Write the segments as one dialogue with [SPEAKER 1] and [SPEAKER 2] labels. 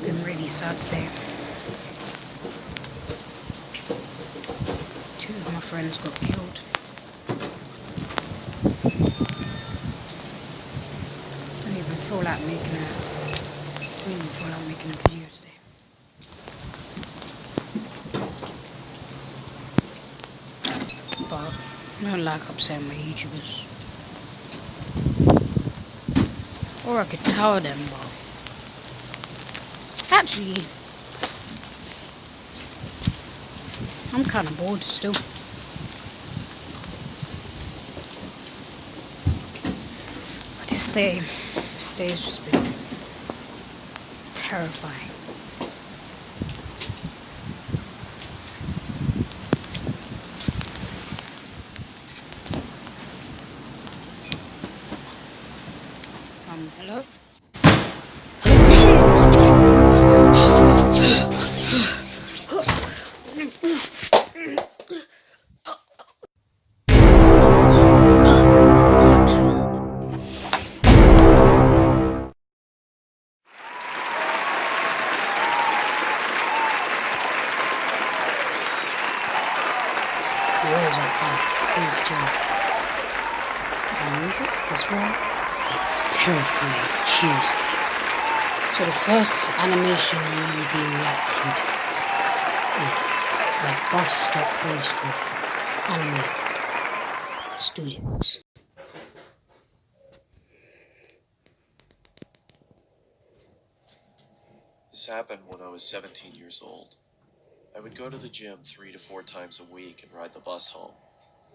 [SPEAKER 1] been really sad today. Two of my friends got killed. Don't even feel like making a video today. But I don't like upsetting my YouTubers. Or I could tell them, but actually I'm kind of bored still. But this day's just been terrifying. Hello? Where's our class? Is Joe. And guess what? It's Terrifying Tuesdays. So the first animation you will be reacting to is the bus stop poster animated by students.
[SPEAKER 2] This happened when I was 17 years old. I would go to the gym 3 to 4 times a week and ride the bus home.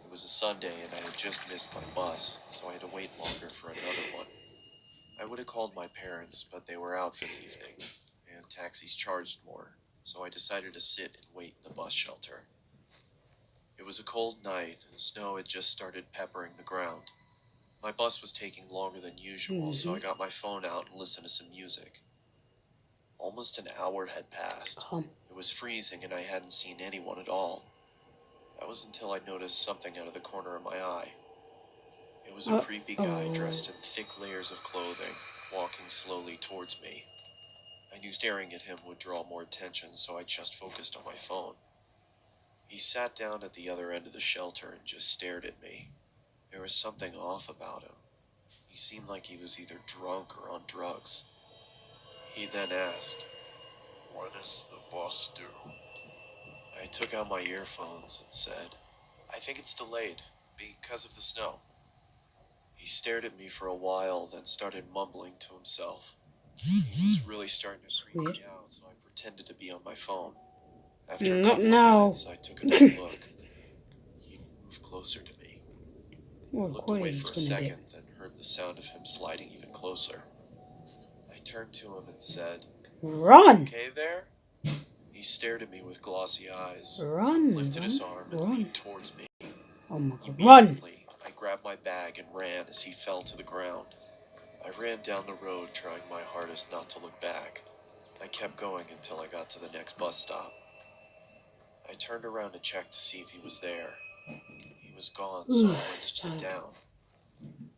[SPEAKER 2] It was a Sunday and I had just missed my bus, so I had to wait longer for another one. I would have called my parents, but they were out for the evening, and taxis charged more, so I decided to sit and wait in the bus shelter. It was a cold night, and snow had just started peppering the ground. My bus was taking longer than usual, so I got my phone out and listened to some music. Almost an hour had passed. It was freezing and I hadn't seen anyone at all. That was until I noticed something out of the corner of my eye. It was a creepy guy dressed in thick layers of clothing, walking slowly towards me. I knew staring at him would draw more attention, so I just focused on my phone. He sat down at the other end of the shelter and just stared at me. There was something off about him. He seemed like he was either drunk or on drugs. He then asked, "What does the bus do?" I took out my earphones and said, "I think it's delayed because of the snow." He stared at me for a while, then started mumbling to himself. He was really starting to freak me out, so I pretended to be on my phone. After a couple of minutes, I took another look. He moved closer to me. I looked away for a second, then heard the sound of him sliding even closer. I turned to him and said,
[SPEAKER 1] "Run!
[SPEAKER 2] Okay there?" He stared at me with glossy eyes,
[SPEAKER 1] Run!
[SPEAKER 2] lifted his arm and leaned towards me.
[SPEAKER 1] Oh my god, run!
[SPEAKER 2] Immediately, I grabbed my bag and ran as he fell to the ground. I ran down the road, trying my hardest not to look back. I kept going until I got to the next bus stop. I turned around to check to see if he was there. He was gone, so I went to sit down.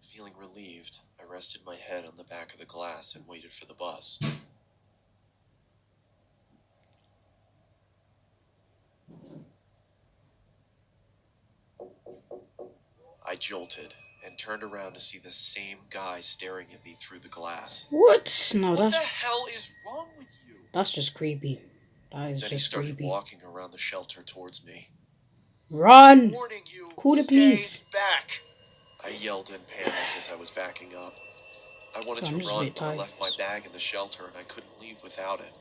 [SPEAKER 2] Feeling relieved, I rested my head on the back of the glass and waited for the bus. I jolted and turned around to see the same guy staring at me through the glass.
[SPEAKER 1] What? No,
[SPEAKER 2] What the hell is wrong with you?
[SPEAKER 1] That's just creepy. That is
[SPEAKER 2] then
[SPEAKER 1] just creepy.
[SPEAKER 2] Then he started walking around the shelter towards me.
[SPEAKER 1] Run!
[SPEAKER 2] Warning you,
[SPEAKER 1] Call the police.
[SPEAKER 2] Back! I yelled in panic as I was backing up. I wanted to run, but I left my bag in the shelter and I couldn't leave without it.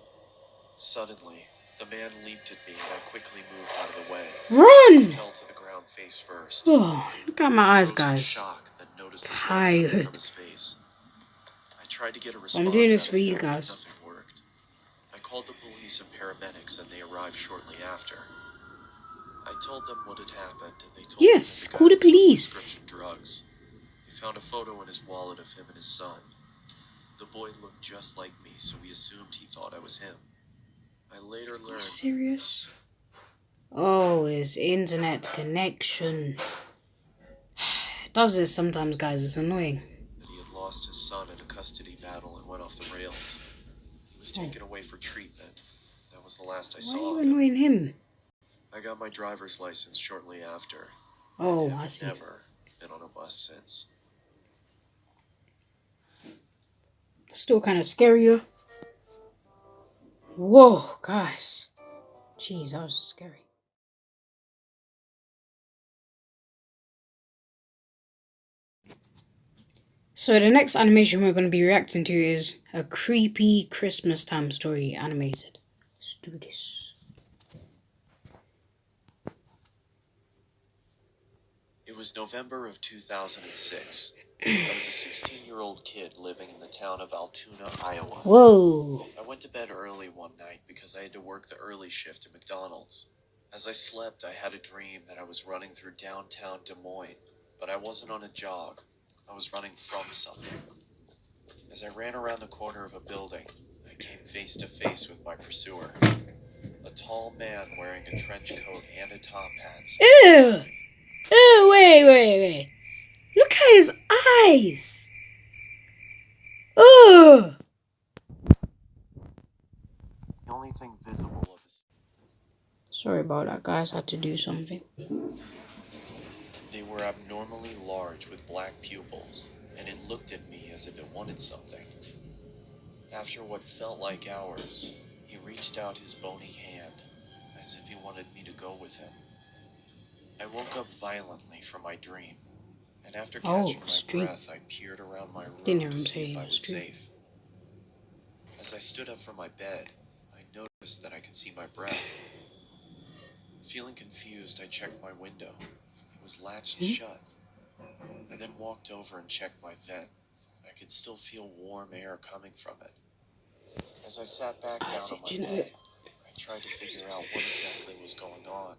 [SPEAKER 2] Suddenly, the man leaped at me and I quickly moved out of the way.
[SPEAKER 1] Run!
[SPEAKER 2] I fell to the ground face first.
[SPEAKER 1] Oh, look at my eyes, guys.
[SPEAKER 2] Shock, then noticed
[SPEAKER 1] tired.
[SPEAKER 2] from his face. I tried to get a response.
[SPEAKER 1] I'm doing this for you guys.
[SPEAKER 2] Nothing worked. I called the police and paramedics and they arrived shortly after. I told them what had happened and they told
[SPEAKER 1] yes,
[SPEAKER 2] me
[SPEAKER 1] call the police.
[SPEAKER 2] Drugs. They found a photo in his wallet of him and his son. The boy looked just like me, so we assumed he thought I was him. I later learned... Are you serious?
[SPEAKER 1] Oh, his internet connection. It does this sometimes, guys. It's annoying.
[SPEAKER 2] That he had lost his son in a custody battle and went off the rails. He was taken away for treatment. That was the last I
[SPEAKER 1] Why are
[SPEAKER 2] saw
[SPEAKER 1] you
[SPEAKER 2] of him.
[SPEAKER 1] annoying him?
[SPEAKER 2] I got my driver's license shortly after.
[SPEAKER 1] Oh,
[SPEAKER 2] and
[SPEAKER 1] I
[SPEAKER 2] have
[SPEAKER 1] see.
[SPEAKER 2] never been on a bus since.
[SPEAKER 1] Still kind of scary though. Whoa, guys. Jeez, that was scary. So the next animation we're going to be reacting to is a creepy Christmas time story animated. Let's do this.
[SPEAKER 2] It was November of 2006. I was a 16-year-old kid living in the town of Altoona, Iowa.
[SPEAKER 1] Whoa.
[SPEAKER 2] I went to bed early one night because I had to work the early shift at McDonald's. As I slept, I had a dream that I was running through downtown Des Moines, but I wasn't on a jog. I was running from something. As I ran around the corner of a building, I came face to face with my pursuer. A tall man wearing a trench coat and a top hat.
[SPEAKER 1] Ew. Ew, wait. Look at his eyes. Ugh.
[SPEAKER 2] The only thing visible of his...
[SPEAKER 1] Sorry about that, guys. Had to do something.
[SPEAKER 2] They were abnormally large with black pupils, and it looked at me as if it wanted something. After what felt like hours, he reached out his bony hand, as if he wanted me to go with him. I woke up violently from my dream, and after catching my breath, I peered around my room to see if I was safe. As I stood up from my bed, I noticed that I could see my breath. Feeling confused, I checked my window. It was latched shut. I then walked over and checked my vent. I could still feel warm air coming from it. As I sat back down on my bed, I tried to figure out what exactly was going on.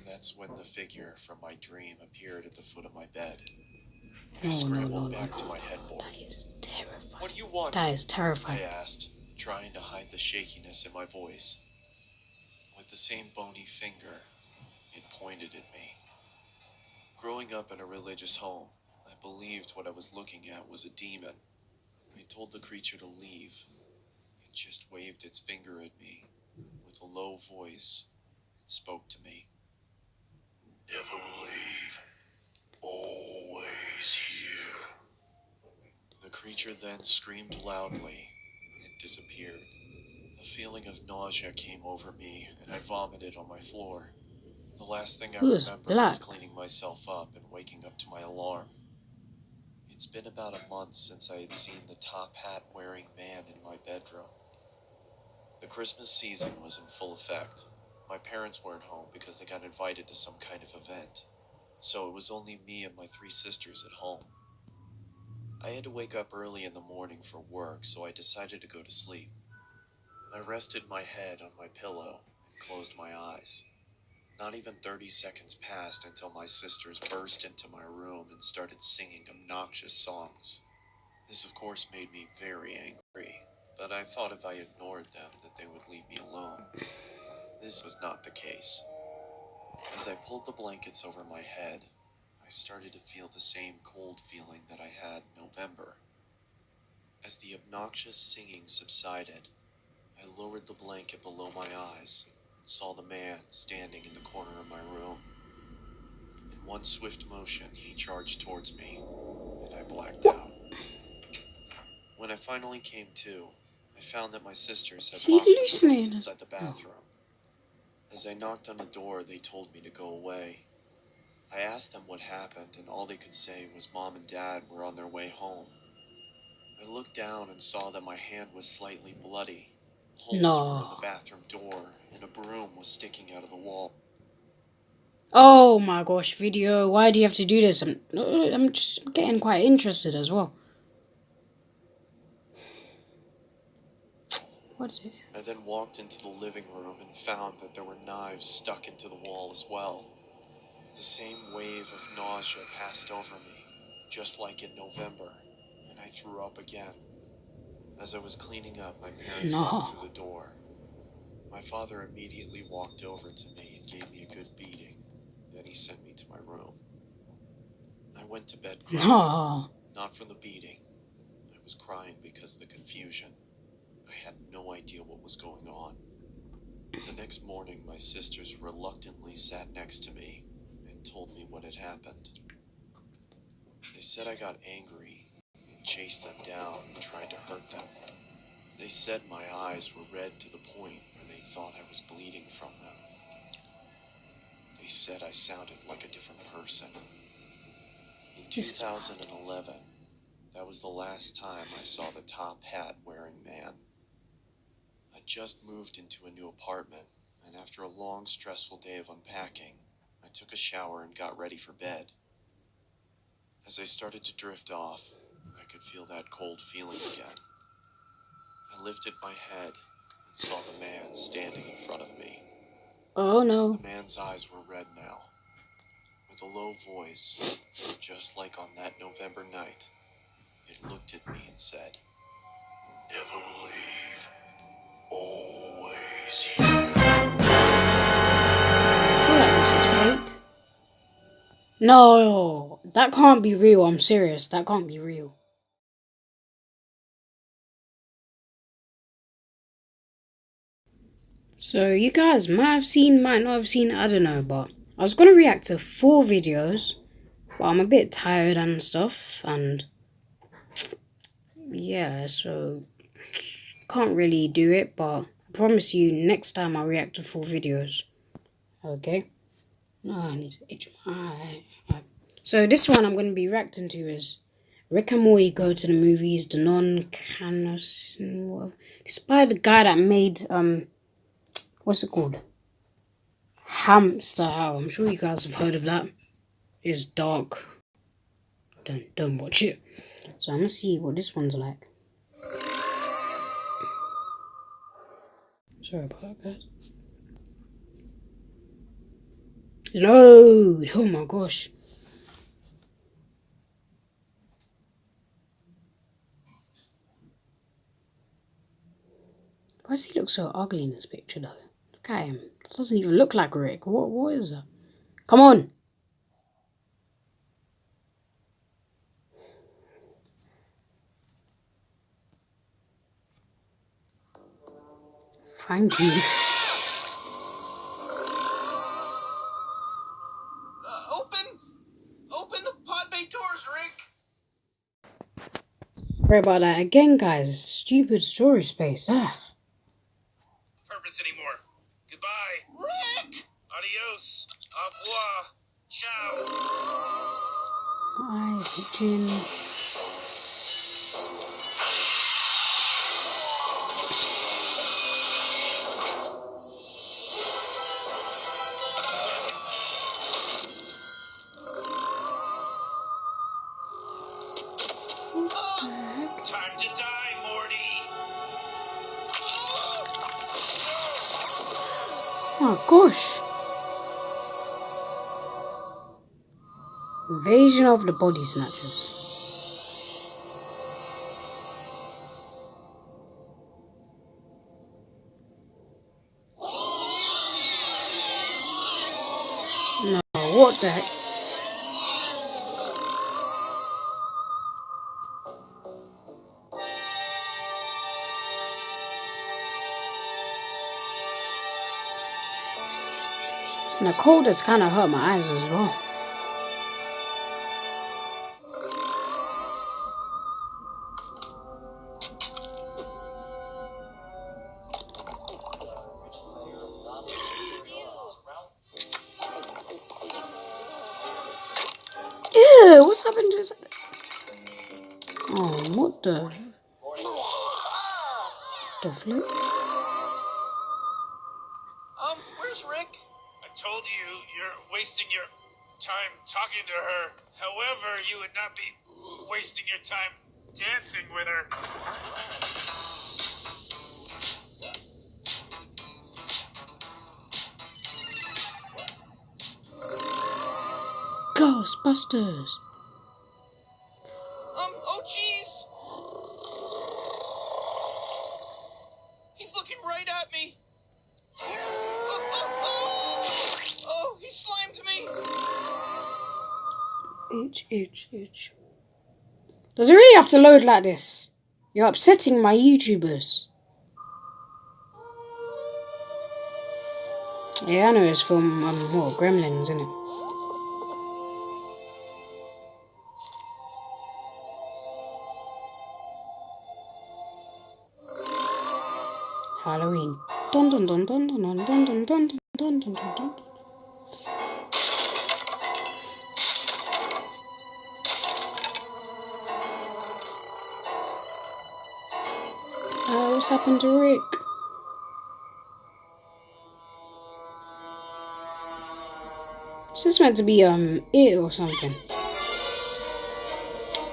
[SPEAKER 2] That's when the figure from my dream appeared at the foot of my bed. I scrambled back to my headboard.
[SPEAKER 1] That is terrifying.
[SPEAKER 2] "What do you want?"
[SPEAKER 1] That is terrifying.
[SPEAKER 2] I asked, trying to hide the shakiness in my voice. With the same bony finger, it pointed at me. Growing up in a religious home, I believed what I was looking at was a demon. I told the creature to leave. It just waved its finger at me. With a low voice, it spoke to me. "Never leave. Always here." The creature then screamed loudly and disappeared. A feeling of nausea came over me, and I vomited on my floor. The last thing I remember was cleaning myself up and waking up to my alarm. It's been about a month since I had seen the top hat wearing man in my bedroom. The Christmas season was in full effect. My parents weren't home because they got invited to some kind of event, so it was only me and my 3 sisters at home. I had to wake up early in the morning for work, so I decided to go to sleep. I rested my head on my pillow and closed my eyes. Not even 30 seconds passed until my sisters burst into my room and started singing obnoxious songs. This, of course, made me very angry, but I thought if I ignored them that they would leave me alone. This was not the case. As I pulled the blankets over my head, I started to feel the same cold feeling that I had in November. As the obnoxious singing subsided, I lowered the blanket below my eyes and saw the man standing in the corner of my room. In one swift motion, he charged towards me, and I blacked out. When I finally came to, I found that my sisters had locked themselves inside the bathroom. As I knocked on the door, they told me to go away. I asked them what happened, and all they could say was Mom and Dad were on their way home. I looked down and saw that my hand was slightly bloody. Holes were in the bathroom door, and a broom was sticking out of the wall.
[SPEAKER 1] Oh my gosh, video. Why do you have to do this? I'm just getting quite interested as well. What is it?
[SPEAKER 2] I then walked into the living room and found that there were knives stuck into the wall as well. The same wave of nausea passed over me, just like in November, and I threw up again. As I was cleaning up, my parents walked through the door. My father immediately walked over to me and gave me a good beating. Then he sent me to my room. I went to bed crying, not from the beating. I was crying because of the confusion. had no idea what was going on. The next morning, my sisters reluctantly sat next to me and told me what had happened. They said I got angry and chased them down and tried to hurt them. They said my eyes were red to the point where they thought I was bleeding from them. They said I sounded like a different person. In 2011, that was the last time I saw the top hat wearing man. I just moved into a new apartment, and after a long, stressful day of unpacking, I took a shower and got ready for bed. As I started to drift off, I could feel that cold feeling again. I lifted my head and saw the man standing in front of me.
[SPEAKER 1] Oh no.
[SPEAKER 2] The man's eyes were red now. With a low voice, just like on that November night, it looked at me and said, "Never leave. Always here."
[SPEAKER 1] I feel like this is fake. No, that can't be real. I'm serious. That can't be real. So you guys might have seen, might not have seen, I don't know, but I was gonna react to 4 videos, but I'm a bit tired and stuff, and yeah, so can't really do it, but I promise you next time I'll react to 4 videos. Okay? No, I need to itch my eye. Right. So this one I'm gonna be reacting to is Rick and Morty Go to the Movies, the non-canon, whatever. It's by the guy that made what's it called? Hamster Hour. I'm sure you guys have heard of that. It's dark. Don't watch it. So I'm gonna see what this one's like. Sorry about that, guys. Load! Oh my gosh. Why does he look so ugly in this picture though? Look at him. That doesn't even look like Rick. What is that? Come on! Thank you.
[SPEAKER 2] Open the pod bay doors, Rick.
[SPEAKER 1] Sorry about that again, guys. Stupid storage space.
[SPEAKER 2] Purpose anymore. Goodbye, Rick. Adios. Au revoir. Ciao.
[SPEAKER 1] My kitchen.
[SPEAKER 2] Time to die, Morty.
[SPEAKER 1] Oh gosh. Invasion of the Body Snatchers. No, what the heck? And the cold has kind of hurt my eyes as well. Ew, what's happened to his... Oh, what the flip?
[SPEAKER 2] Where's Rick? I told you you're wasting your time talking to her. However, you would not be wasting your time dancing with her.
[SPEAKER 1] Ghostbusters.
[SPEAKER 2] Oh jeez. He's looking right at me. Oh, he slimed me.
[SPEAKER 1] Itch. Does it really have to load like this? You're upsetting my YouTubers. Yeah, I know it's from what, Gremlins, isn't it? Halloween. Dun dun dun dun dun dun dun dun dun dun dun dun dun. What's happened to Rick? This is meant to be it or something.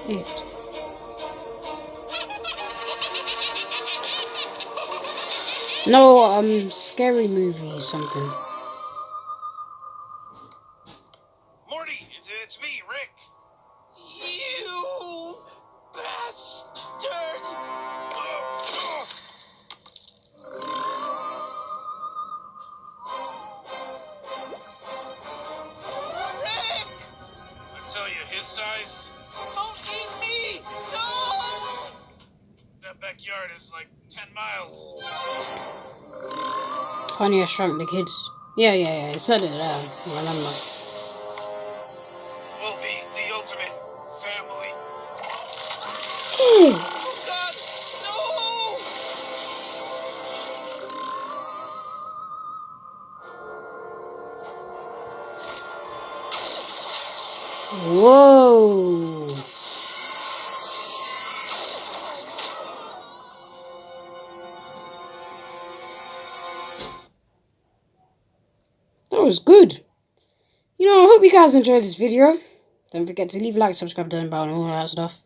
[SPEAKER 1] It. No, scary movie something.
[SPEAKER 2] Morty, it's me, Rick. You bastard! Rick! I tell you, his size. Don't eat me! No! That backyard is like 10 miles.
[SPEAKER 1] Honey, I Shrunk the Kids. Yeah, I said it, remember.
[SPEAKER 2] We'll be the ultimate family.
[SPEAKER 1] Ew.
[SPEAKER 2] Oh, God!
[SPEAKER 1] Whoa. That was good. You know, I hope you guys enjoyed this video. Don't forget to leave a like, subscribe, turn bell, and all that stuff.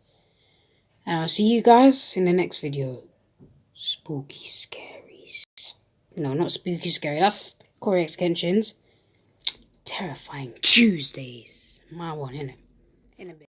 [SPEAKER 1] And I'll see you guys in the next video. Spooky, scary. No, not spooky, scary. That's Corey Extensions. Terrifying Tuesdays. My one, innit? In a bit.